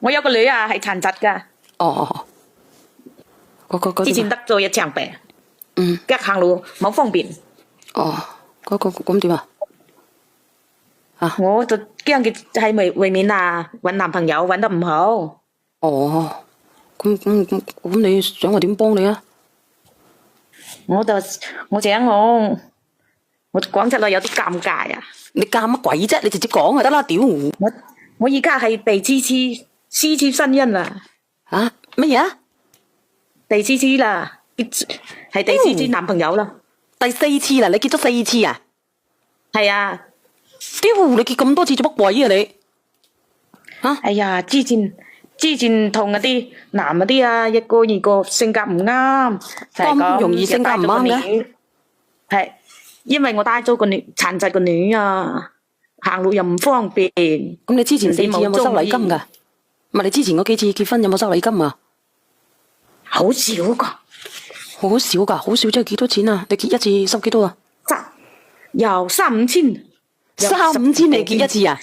我有個女啊係殘疾㗎。哦，之前得咗一場病，腳行路冇方便。哦，咁點啊？我就驚佢喺外面啊揾男朋友揾得唔好。哦，咁你想我點幫你啊？我想我講出來有啲尷尬啊！你尷乜鬼啫？你直接講就得啦，屌！我而家係第四次婚姻啦。啊？乜嘢啊？第四次啦，係第四次男朋友啦。第四次啦，你結咗4次啊？係啊。屌！你結咁多次做乜鬼啊你？哎呀，之前同嗰啲男嗰啲啊，一個二個性格唔啱，咁容易性格唔啱嘅？係因為我帶咗個殘疾個女啊，行路又唔方便。咁你之前4次有冇收禮金噶？唔係你之前嗰幾次結婚有冇收禮金啊？好少噶。好少噶？好少即係幾多錢啊？你結一次收幾多啊？由3、5千。3、5千你結一次啊？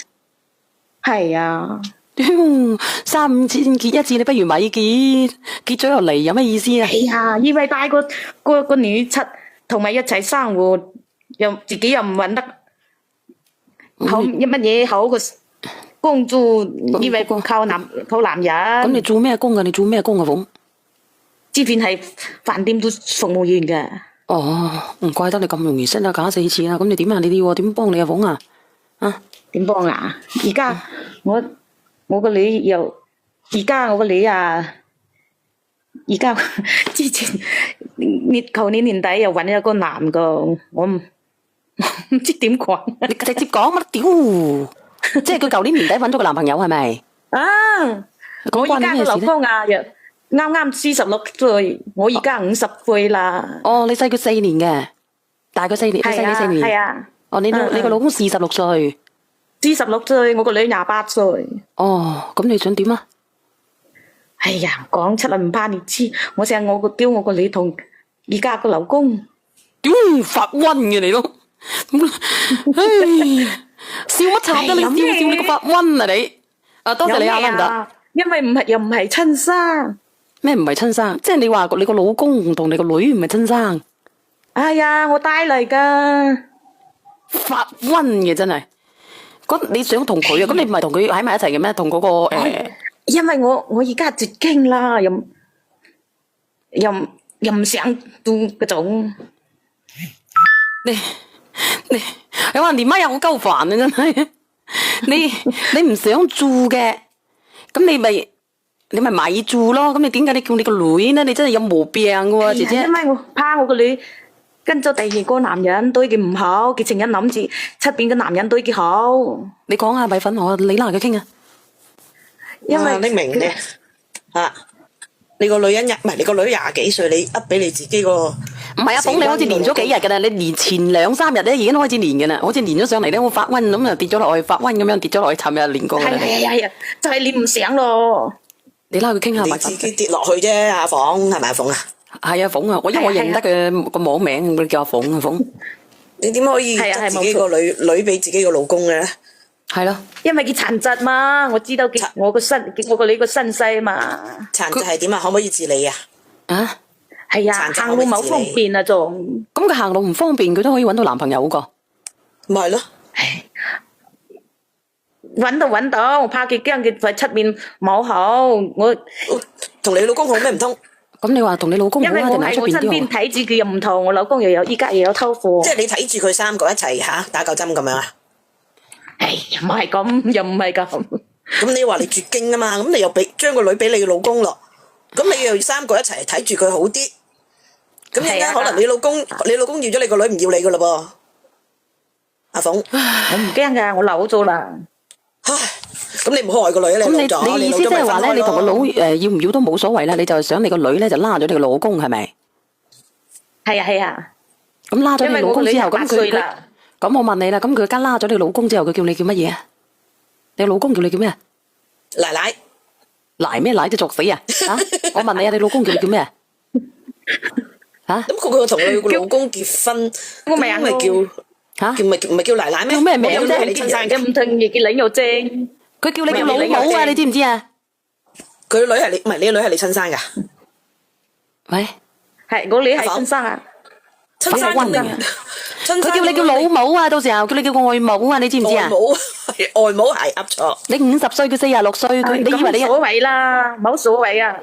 係啊。屌，3、5千結一次，你不如咪結咗落嚟有咩意思啊？哎呀，以為帶個女出同埋一齊生活，又自己又唔搵得好乜嘢好個工作，以為靠男人。咁你做咩工噶？你做咩工啊？鳳之前係飯店做服務員嘅。哦，唔怪得你咁容易識得搞4次啦。咁你點啊？你哋點幫你啊？鳳啊？啊？點幫啊？而家我個女又，而家我個女啊，而家之前舊年年底又搵咗個男個，我唔知點講。你直接講乜屌？即係佢舊年年底搵咗個男朋友係咪？啊！我而家個老公啊，又啱啱46歲，我而家50歲啦。哦，你細佢4年嘅，大佢4年，你細你4年。係啊。哦，你個老公46歲。46歲，我個女28歲。哦，咁你想點啊？哎呀，講出嚟唔怕你知，我想叫我個女同而家個老公。屌發瘟嘅你咯，笑乜慘得你笑你個發瘟啊你？啊多謝你阿蘭達。因為又唔係親生。咩唔係親生？即係你話你個老公同你個女唔係親生？哎呀，我帶嚟噶。發瘟嘅真係。咁你想同佢啊？咁你唔係同佢喺埋一齊嘅咩？同嗰個因為我而家絕經啦，又唔想做嗰種。你話連媽又好鳩煩啊！真係，你唔想做嘅，咁你咪咪做咯。咁你點解你叫你個女呢？你真係有毛病噶喎，姐姐。因為我怕我個女跟咗第2個男人對佢唔好，佢成日諗住出邊嘅男人對佢好。你講下米粉我，你拉佢傾啊。因為你明嘅吓，你個女人唔係你個女20幾歲，你噏俾你自己個唔係啊，鳳你好似練咗幾日噶啦，你練前2、3日咧已經開始練嘅啦，好似練咗上嚟咧，我發瘟咁啊跌咗落去，發瘟咁樣跌咗落去，尋日練過。係，就係練唔上咯。你拉佢傾下米粉。你自己跌落去啫，阿鳳係咪阿鳳啊？係啊，鳳啊，因為我認得佢個網名，佢叫阿鳳啊，鳳。你點可以執自己個女俾自己個老公嘅咧？係咯，因為佢殘疾嘛，我知道我個女個身世嘛。殘疾係點啊？可唔可以自理啊？啊？係啊，行路冇方便啊，仲。咁佢行路唔方便，佢都可以搵到男朋友個。咪係咯。搵到，我怕佢驚佢喺出面冇好，我同你老公好咩唔通？咁你話同你老公好啊？因為我喺我身邊睇住佢又唔同，我老公依家又有偷貨。即係你睇住佢3個一齊打9針咁樣啊？哎呀，唔係咁，又唔係咁。咁你話你絕經啊嘛？咁你又將個女俾你嘅老公咯？咁你又3個一齊睇住佢好啲？咁陣間可能你老公要咗你個女唔要你噶嘞噃？阿鳳，我唔驚噶，我扭咗啦。唉，咁你唔好害個女啊！你老咗，你意思即係話咧，你同個佬要唔要都冇所謂啦，你就想你個女咧就拉咗你個老公係咪？係啊。咁拉咗你老公之後，咁我問你啦，咁佢而家拉咗你老公之後，佢叫你叫乜嘢啊？你老公叫你叫咩啊？奶奶。奶咩奶？即作死啊！我問你啊，你老公叫你叫咩啊？吓？咁佢同佢老公結婚，咁咪叫唔係叫奶奶咩？叫咩名啫？你親生嘅唔同，亦叫領又正。佢叫你叫老母啊！你知唔知啊？佢女係你，唔係你個女係你親生噶？喂，係我女係親生啊，親生咁樣，親生佢叫你叫老母啊，到時候叫你叫外母啊，你知唔知啊？外母，外母係噏錯。你50歲，佢46歲，佢你以為你咁冇所謂啦，冇所謂啊，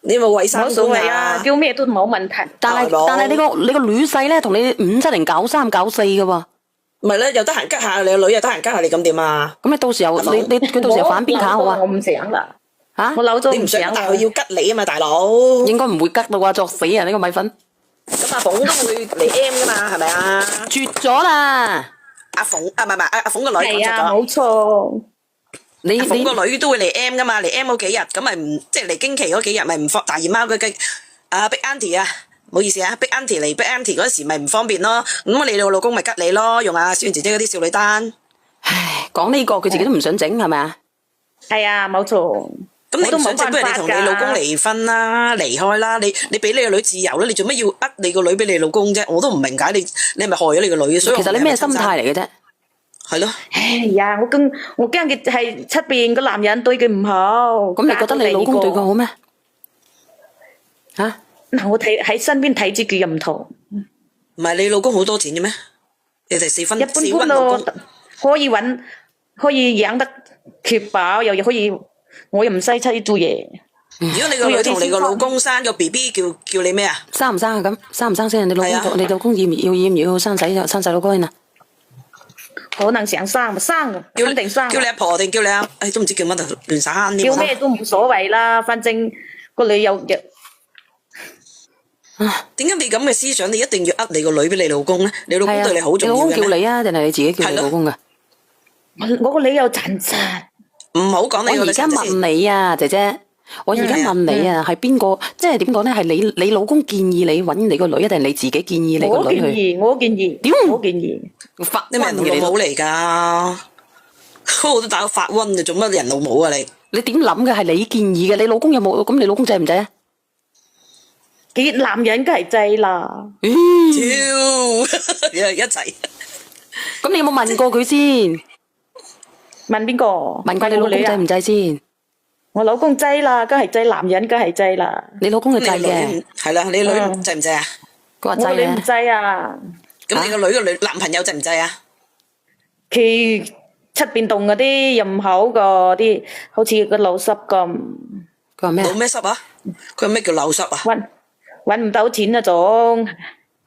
你有冇衛生冇所官謂啊，叫咩都冇問題。但係大佬你個女婿咧，同你570、93、94嘅喎。唔係咧，又得閒吉下你個女，又得閒吉下你，咁點啊？咁你到時候佢到時候反邊卡好啊我？唔想啦，嚇我，扭咗你唔想，唔想啦但係佢要吉你啊嘛，大佬。應該唔會吉到啊，作死啊！呢個米粉咁阿鳳都會嚟 M 噶嘛，係咪啊？絕咗啦！阿鳳啊，唔係阿鳳個女講係啊，錯咗。冇錯。阿鳳你個女都會嚟 M 噶嘛，嚟 M 嗰幾日，咁咪唔即係嚟經期嗰幾日咪唔放大姨媽嗰嘅Big Auntie 啊，唔好意思啊，Big Auntie 嚟 Big Auntie 嗰時咪唔方便咯，咁你個老公咪吉你咯，用阿小媛姐姐嗰啲少女單，唉講呢個佢自己都唔想整係咪啊？係啊，冇錯。咁你我都冇唔想整，不如你辦法㗎同你老公離婚啦，離開啦，你俾你個女自由啦，你做乜要你個女俾你老公啫？我都唔明解你係咪害咗你個女？所以其實你咩心態嚟嘅啫？係咯，哎呀，我驚嘅係出邊個男人對佢唔好。咁你覺得你老公對佢好咩？嚇？嗱，我睇喺身邊睇住佢又唔同，唔係你老公好多錢嘅咩？你哋四一般般婚老咯公，，可以養得缺飽，又可以，我又唔使出去做嘢。如果你個女同你個老公生個 BB 叫你咩啊？生唔生啊？咁生唔生先？你老係啊公你老公要生細路哥先啊？可能想生咪生，叫肯定生。叫你阿婆定叫你阿，都唔知叫乜啊，亂晒慳添。叫咩都冇所謂啦，反正個女有點解你咁嘅思想，你一定要你個女俾你老公咧？你老公係啊，對你好你老公重要嘅咩？叫你啊，定係你自己叫你係咯老公噶？我個女有殘疾，唔好講你個女我而家先問你啊，姐姐，我而家問你啊，係邊個？即係點講咧？係你老公建議你揾你個女，定係你自己建議你個我女去？建議，我建議，屌我建議。發你咪人老母嚟㗎，我都打到發瘟嘅，做乜人老母啊你？你點諗嘅？係你建議嘅，你老公有冇？咁你老公制唔制啊？佢男人梗係制啦，超一齊。咁你有冇問過佢先？問邊個？問過你老公制唔制先？我老公制啦，梗係制，男人梗係制啦。你老公係制你嘅，女係啦，你女制唔制啊？佢話制嘅。我個女唔制啊，咁你個女個男朋友制唔制啊？佢出邊動嗰啲又唔好個啲，好似個老濕咁，佢話咩啊老？咩濕啊？佢話咩叫漏濕啊？搵唔到錢嗰種。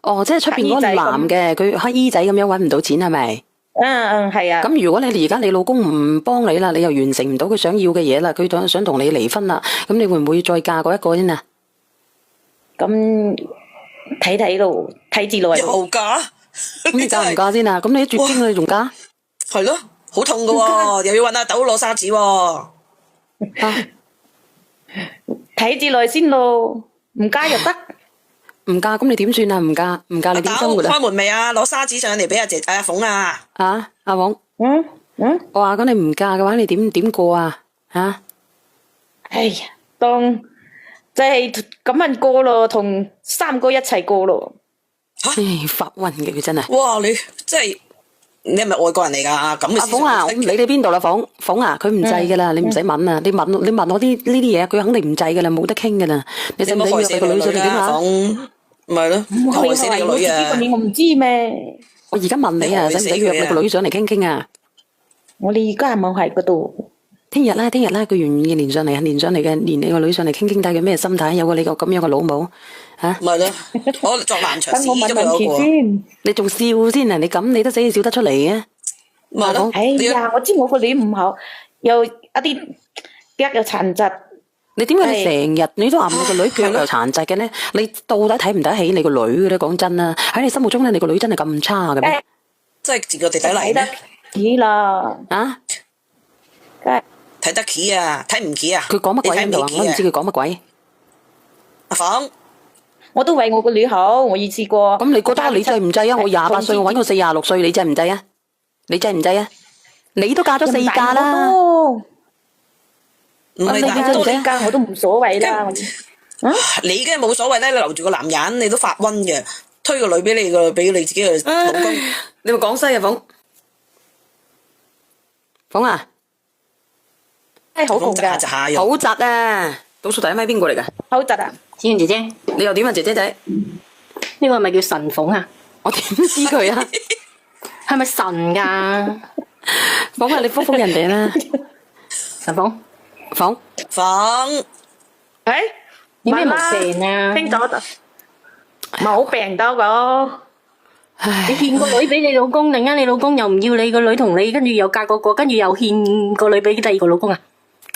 哦，即係出邊嗰個男嘅，佢乞衣仔咁樣揾唔到錢係咪？係啊。咁如果你而家你老公唔幫你啦，你又完成唔到佢想要嘅嘢啦，佢想同你離婚啦，咁你會唔會再嫁過一個先啊？咁睇睇咯，睇住來。又嫁？咁你嫁唔嫁先啊？咁你一絕經你仲嫁？係咯，好痛噶喎，又要搵阿豆攞沙紙喎。啊，睇住來先咯，唔加又得。唔嫁咁你點算啊？唔嫁你點生活啊？開門未啊？攞沙紙上嚟俾阿鳳啊！啊，阿黃，嗯，我話咁你唔嫁嘅話，你點過啊？吓？哎呀，當就係咁樣過咯，同3個一齊過咯。唉，發暈嘅佢真係。哇，你真係你係咪外國人嚟㗎？咁嘅思阿鳳啊，想我唔理你邊度啦，鳳啊，佢唔制噶啦，你唔使問啊，你問我啲呢啲嘢，佢肯定唔制噶啦，冇得傾噶啦。你使唔使約你個女上嚟點啊？鳳咪咯，害死你個女啊！我唔知咩，我而家問你啊，使唔使約你個女上嚟傾傾啊？我哋而家冇喺嗰度。聽日啦，佢願意連上嚟嘅，連你個女上嚟傾傾，睇佢咩心態，有個你個咁樣嘅老母，吓？咪咯，我作爛場屎等我問問啫嘛嗰個。佢先。你仲笑先啊？你咁你都死笑得出嚟嘅？咪咯，哎呀，我知我個女唔好，又一啲腳又殘疾。你點解你成日你都話你個女腳又殘疾嘅咧？你到底睇唔睇起你個女嘅咧？講真啦，喺你心目中咧，你個女真係咁差嘅咩？真係自個弟弟嚟睇得咩？起啦，啊？梗係睇得起啊，睇唔起啊！佢講乜鬼喺度啊？你睇唔起我都唔知佢講乜鬼。阿鳳，我都為我個女好，我意思過。咁你覺得你制唔制啊？我28歲，我搵個46歲，你制唔制啊？你制唔制啊？你都嫁咗4嫁啦，唔係你大多你多啲嫁我都唔所謂啦。你梗係冇所謂咧，你留住個男人，你都發瘟嘅，推個女俾你自己嘅老公。你咪講西啊，鳳啊，係好窮㗎，窒下肉。好窒啊！倒數第一位邊個嚟㗎？好窒啊！小圓姐姐，你又點啊，姐姐仔？呢個係咪叫神鳳啊？我點知佢啊？係咪神㗎？講下你覆覆人哋啦，神鳳，房房誒，有咩問啦毛病啊？聽咗就冇病到個。你獻個女俾你老公，突然間你老公又唔要你個女同你，跟住又嫁個，跟住又獻個女俾第二個老公啊？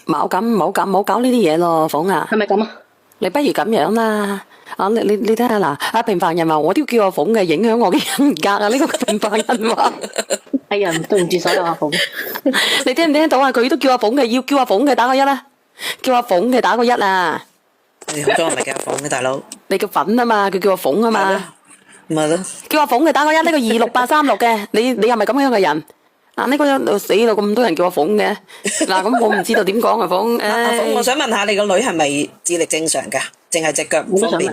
冇咁冇咁冇搞呢啲嘢咯，鳳啊！係咪咁啊？你不如咁樣啦，啊你睇下嗱，啊平凡人話我都要叫阿鳳嘅，影響我嘅人格啊！呢個平凡人話，哎呀，對唔住所有阿鳳，你聽唔聽到啊？佢都叫阿鳳嘅，要叫阿鳳嘅打個一啦，叫阿鳳嘅打個一啊！你好多人咪叫房嘅大佬，你叫粉啊嘛，佢叫阿鳳啊嘛，咪咯。叫阿鳳嘅打個一，呢個26836嘅，你係咪咁樣嘅人？啊呢個死咯，咁多人叫阿鳳嘅，嗱咁我唔知道點講啊鳳，阿鳳，我唉，想問下你個女係咪智力正常㗎？淨係隻腳唔方便？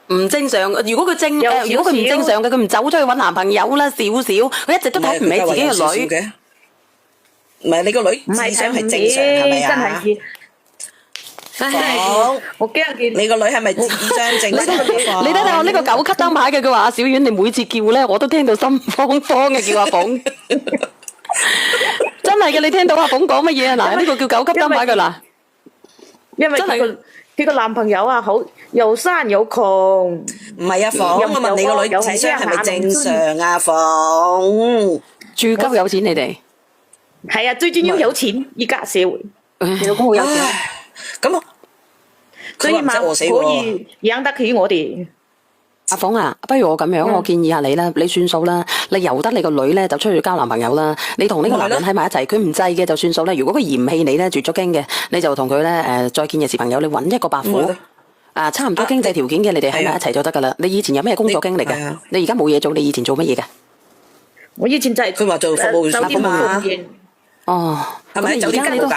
唔正常。如果佢正，有如果佢唔正常嘅，佢唔走出去揾男朋友啦，少少，佢一直都睇唔起自己嘅女。嘅。唔係你個女唔係智商係睇唔正常係咪起，真啊？係房，我驚見你個女係咪智商正常？你睇睇我呢個9級燈牌嘅，佢話阿小丸，你每次叫咧，我都聽到心慌慌嘅，叫阿鳳。真係嘅，你聽到阿鳳講乜嘢啊？嗱，呢個叫9級燈牌嘅嗱，因為真係佢個男朋友啊，好又生又窮，唔係啊，房，我問你個女智商係咪正常啊？房，住鳩有錢你哋。係啊，最緊要有錢，而家社會你老公好有錢，咁啊，最起碼佢話唔使餓死可喎。以養得起我哋。阿鳳啊，不如我咁樣，我建議下你啦，你算數啦，你由得你個女咧就出去交男朋友啦，你同呢個男人喺埋一齊，佢唔制嘅就算數啦。如果佢嫌棄你咧，絕咗經嘅，你就同佢咧再見日是朋友，你揾一個白虎咪咯差唔多經濟條件嘅，你哋喺埋一齊就得噶啦。你以前有咩工作經歷㗎係啊？你而家冇嘢做，你以前做乜嘢㗎？我以前就係佢話做服務酒店服務員服務員，哦，係咪咁你酒店間冇㗎？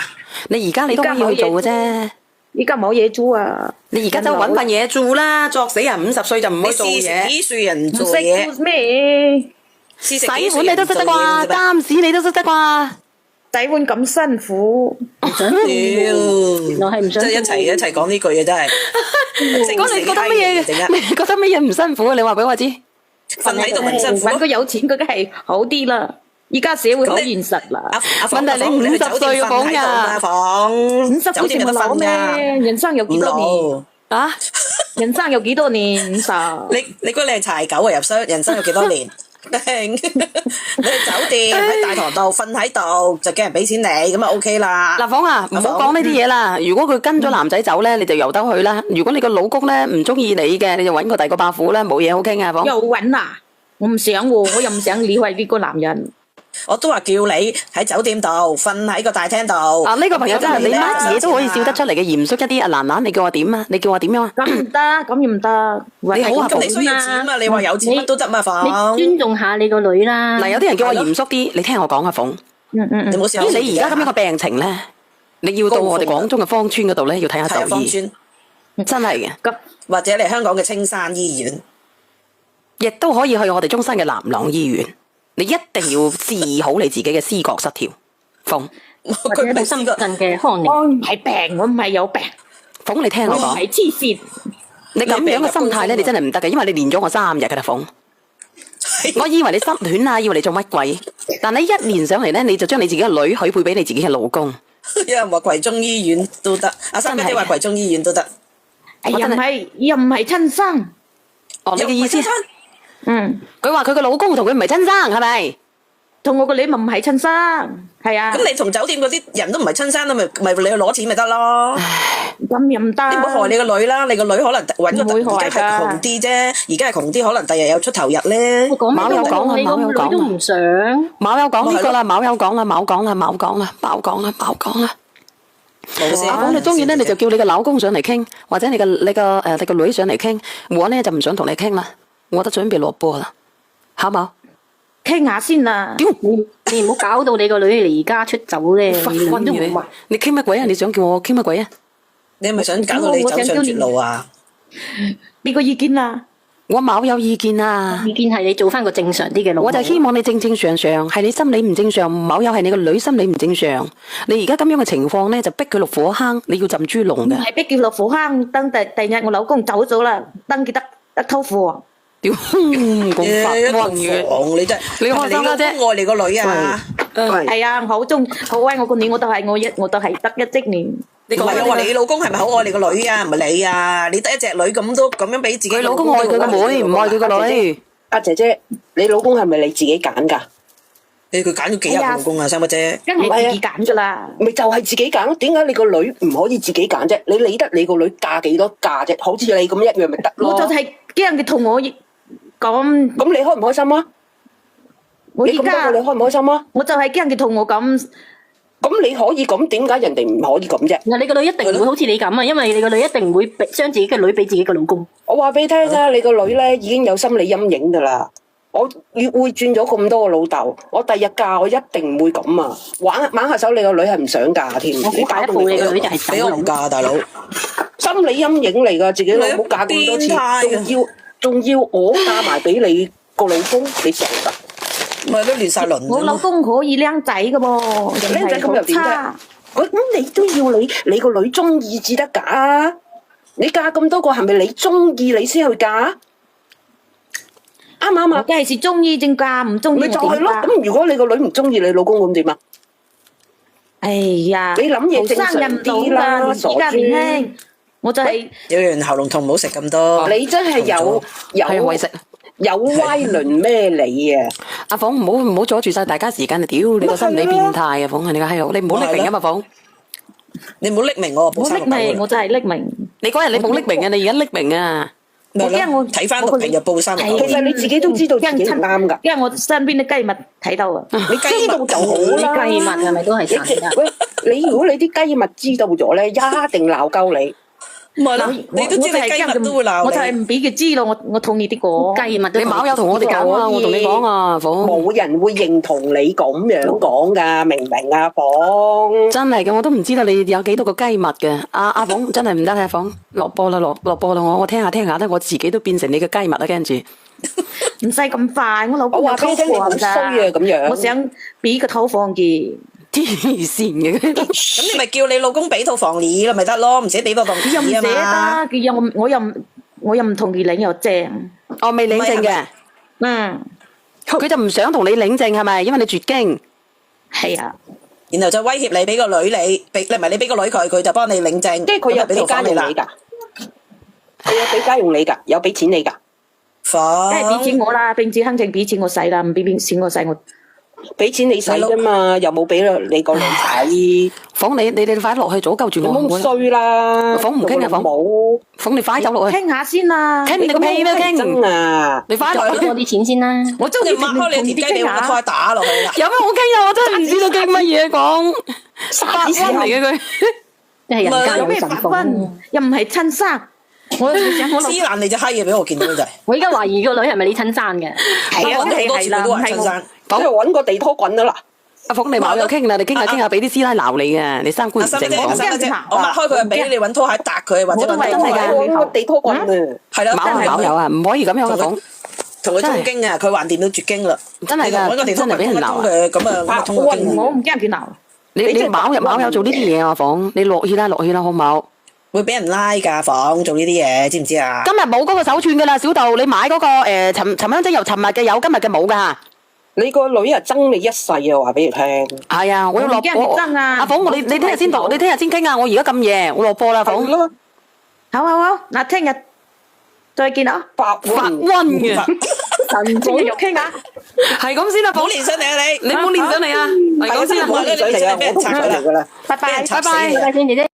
你而家你都可以去做嘅啫。而家冇嘢做啊！你而家就揾份嘢做啦，作死人50歲就唔可以做你嘢。幾歲人唔識做嘢？做咩？洗洗碗你都識得啩，擔屎你都識得啩。洗碗咁辛苦，原來係唔想即係一齊講呢句嘢真係。咁你覺得乜嘢？你覺得乜嘢唔辛苦啊？你話俾我知。瞓喺度咪辛苦揾個咯？有錢佢梗係好啲啦。而家社會好現實啦，阿問題你50歲嘅房㗎房50歲酒店有得瞓咪老咩？㗎。人生有幾多年？唔老啊？人生有幾多年？50。你估你係柴狗啊？人生有幾多年？你去酒店喺大堂度瞓喺度，就叫人俾錢你，咁啊 OK 啦。嗱，房啊，唔好講呢啲嘢啦。如果佢跟咗男仔走咧，你就由得佢啦。如果你個老公咧唔中意你嘅，你就揾個第二個伯父啦，冇嘢好傾啊，房。又揾啊！我唔想喎，我又唔想理會呢個男人。我都話叫你喺酒店度瞓喺個大廳度。啊，呢個朋友真係你乜嘢都可以笑得出嚟嘅，嚴肅一啲啊！蘭蘭，你叫我點啊？你叫我點樣啊？咁唔得，咁又唔得。你好啊咁你需要錢啊？你話有錢乜都得嘛，房。你尊重下你個女啦。嗱，有啲人叫我嚴肅啲，你聽我講啊，鳳。你冇試你而家咁樣嘅病情咧，你要到我哋廣中嘅芳村嗰度咧，要睇下就醫，係芳村，真係嘅。咁或者嚟香港嘅青山醫院。亦都可以去我哋中山嘅南朗醫院。你一定要治好你自己嘅思覺失調。鳳，或者到深圳嘅康寧。我唔係病，我唔係有病，鳳你聽我講，我唔係黐線。你咁樣嘅心態咧，你真係唔得嘅，因為你練咗我3日㗎啦，鳳。我以為你失戀啊，以為你做乜鬼？但你一年上嚟咧，你就將你自己嘅女許配俾你自己嘅老公。有人話葵涌醫院都得，阿三姐姐話葵涌醫院都得。又唔係親生。哦，你嘅意思？嗯，佢話佢個老公同佢唔係親生，係咪？同我個女咪唔係親生，係啊。咁你同酒店嗰啲人都唔係親生啦，咪你去攞錢咪得咯？咁又唔得。你唔好害你個女啦，你個女可能揾個而家係窮啲啫，而家係窮啲，可能第日有出頭日咧。冇有講啊，你個冇有講啊，女都唔想。冇有講呢個啦，冇有講啦，冇講啦，冇講啦，冇講啦，冇講啦。冇事。阿講你中意咧，你就叫你個老公上嚟傾，或者你個女上嚟傾。我咧就唔想同你傾啦，我都準備落波啦，好冇？傾下先啦。你唔好搞到你個女離家出走咧，發你昏嘅你都唔問。你傾乜鬼啊？你想叫我傾乜鬼啊？你係咪想搞到你走上絕路啊？俾個意見啦。我冇有意見啊。意見係你做翻個正常啲嘅老公。我就希望你正正常常，係你心理唔正常，冇有係你個女心理唔正常。你而家咁樣嘅情況咧，就逼佢落火坑，你要浸豬籠嘅。唔係逼佢落火坑，等第日我老公走咗啦，登記得偷貨。屌，咁發瘟嘅，你真係你開心啦啫。係咪你老公愛你個女啊？係啊，好愛我個女，我都係得一職年。唔係我話你老公係咪好愛你個女啊？唔係你啊！你得一隻女咁都咁樣俾自己佢老公愛佢個妹，唔愛佢個女。阿姐姐，你老公係咪你自己揀㗎？佢揀咗幾日老公啊，三個姐。梗係自己揀㗎啦。咪就係自己揀咯？點解你個女唔可以自己揀啫？你理得你個女嫁幾多嫁啫？好似你咁一樣咪得咯？我就係驚佢同我咁。咁你開唔開心啊？我而你咁多家個你開唔開心啊？我就係驚佢同我咁。咁你可以咁，點解人哋唔可以咁啫？嗱，你個女一定唔會好似你咁啊，因為你個女一定唔會將自己嘅女俾自己嘅老公。我話俾你聽啊，你個女咧已經有心理陰影噶啦。我會轉咗咁多個老豆，我第日嫁我一定唔會咁啊！玩下手，你個女係唔想嫁添。我估下一步你個女就係俾我唔嫁，大佬。心理陰影嚟噶，自己老母嫁咁多次，仲要我嫁埋俾你個老公，你傻噶？咪都亂晒輪。我老公可以靚仔噶噃，靚仔咁又點啫？咁你都要你個女中意至得噶。你嫁咁多個係咪你中意你先去嫁？啱唔啱啊？梗係是中意正嫁，唔中意咪就係咯。咁如果你個女唔中意你老公咁點啊？哎呀，你諗嘢正常啲啦，而家年輕，我就係有人喉嚨痛，唔好食咁多。你真係有為食。有歪輪咩你啊？阿鳳唔好阻住晒大家時間啊！屌你個心理變態啊！鳳係你個閪佬，你唔好匿名啊嘛鳳，你唔好匿名我，我匿名，我就係匿名。你嗰日你冇匿名啊，你而家匿名啊！我驚我睇翻《六平日報》三日。其實你自己都知道自己唔啱噶，因為我身邊啲雞蜜睇到啊，你知道就好啦。雞蜜係咪都係神噶？喂，如果你啲雞蜜知道咗咧，一定鬧鳩你。唔係啦，你都知你雞蜜都會鬧你。我就係唔俾佢知咯，我同意啲講。雞蜜都你冇有同我哋講啊！我同你講啊，鳳冇人會認同你咁樣講噶，明唔明啊，鳳？真係嘅，我都唔知道你有幾多個雞蜜嘅。阿鳳真係唔得啊，鳳落波啦，落波啦！我聽下咧，我自己都變成你嘅雞蜜啦，跟住唔使咁快，我老公有偷貨㗎，我想俾個偷貨嘅。黐線嘅，咁你咪叫你老公俾套房你啦，咪得咯，唔使俾套房佢又唔捨啊嘛。得，我又唔同佢領又正。我未領證嘅，佢就唔想同你領證係咪？因為你絕經。係啊，然後就威脅你俾個女你，你唔係你俾個女佢，佢就幫你領證。即係佢有俾家用你㗎，佢有俾家用你㗎，有俾錢你㗎。梗係俾錢我啦，並且肯定俾錢我使啦，唔俾錢我使我。俾錢你使啫嘛，又冇俾你個女仔。鳳你快落去早救住我。唔好衰啦。鳳唔傾啊，鳳冇。鳳你快走落去。傾下先啦。傾你個屁咩傾？真啊！你快落去。俾我啲錢先啦。我中意擘開你條雞，你我開打落去啦。有咩好傾啊？我真係唔知道傾乜嘢講。發瘟嚟嘅佢。即係人家有咩發瘟？又唔係親生。我想我黐爛你隻閪嘢俾我見到就係。我而家懷疑個女係咪你親生嘅？係啊，好多次佢都話親生。咁就揾個地拖滾得啦。阿鳳你冇有傾啦，你傾下俾啲師奶鬧你嘅，你三觀唔正講。我擘開佢俾你揾拖鞋搭佢，或者揾真係㗎，揾個地拖滾啊！係啦，冇有啊，唔可以咁樣啊鳳。同佢通經啊，佢還掂到絕經啦。真係㗎，揾個地拖真係俾人鬧啊！咁啊，通個經。我唔驚佢鬧。你冇有做呢啲嘢啊鳳，你落去啦好冇？會俾人拉㗎，房做呢啲嘢，知唔知啊？今日冇嗰個手串㗎啦，小道你買嗰個尋香精油，尋日嘅有，今日嘅冇㗎。你個女啊憎你一世啊！話俾你聽。係啊，我要落波。阿鳳，你聽日先讀，你聽日先傾啊！我而家咁夜，我落波啦，鳳。好，嗱，聽日再見啊！發瘟嘅，神繼續傾啊！係咁先啦，冇連上嚟啊你！你冇連上嚟啊！係咁先啦，冇連上嚟啊！我都唔上嚟㗎啦。拜拜，拜拜，拜拜，先姐姐。